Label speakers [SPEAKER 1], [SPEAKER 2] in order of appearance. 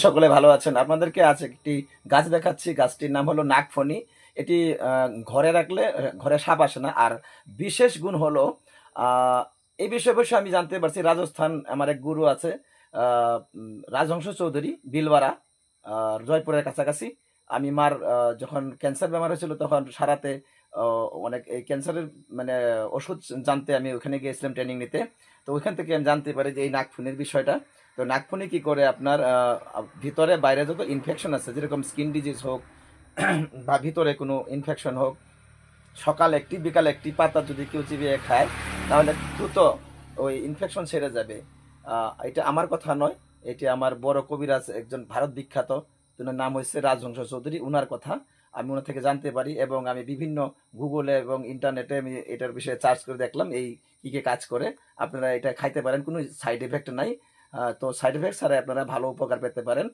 [SPEAKER 1] সকলে ভালো আছেন। আপনাদেরকে আজ একটি গাছ দেখাচ্ছি। গাছটির নাম হলো নাগফণি। এটি ঘরে রাখলে ঘরে সাপ আসে না। আর বিশেষ গুণ হলো আ এই বিষয়ে অবশ্য আমি জানতে পারছি রাজস্থান আমার এক গুরু আছে রাজহংস চৌধুরী বিলওয়ারা জয়পুরের কাছাকাছি। আমি মার যখন ক্যান্সার বেমার হয়েছিল তখন সারাতে অ অনেক এই ক্যান্সারের মানে ওষুধ জানতে আমি ওখানে গিয়েছিলাম ট্রেনিং নিতে। তো ওইখান থেকে আমি জানতে পারি যে এই নাগফণির বিষয়টা। তো নাগফনি কি করে আপনার ভিতরে বাইরে যত ইনফেকশন আছে যেরকম স্কিন ডিজিজ হোক বা ভিতরে কোনো ইনফেকশন হোক সকাল একটি বিকাল একটি পাতা যদি কেউ চিবিয়ে খায় তাহলে দ্রুত ওই ইনফেকশন সেরে যাবে। এটা আমার কথা নয়, এটি আমার বড় কবিরাজ একজন ভারত বিখ্যাত, ওনার নাম হচ্ছে রাজহংস চৌধুরী, উনার কথা আমি ওনার থেকে জানতে পারি এবং আমি বিভিন্ন গুগলে এবং ইন্টারনেটে আমি এটার বিষয়ে সার্চ করে দেখলাম এই কী কী কাজ করে। আপনারা এটা খাইতে পারেন, কোনো সাইড এফেক্ট নাই। তো সাইড এফেক্ট ছাড়াই আপনারা ভালো উপকার পেতে পারেন।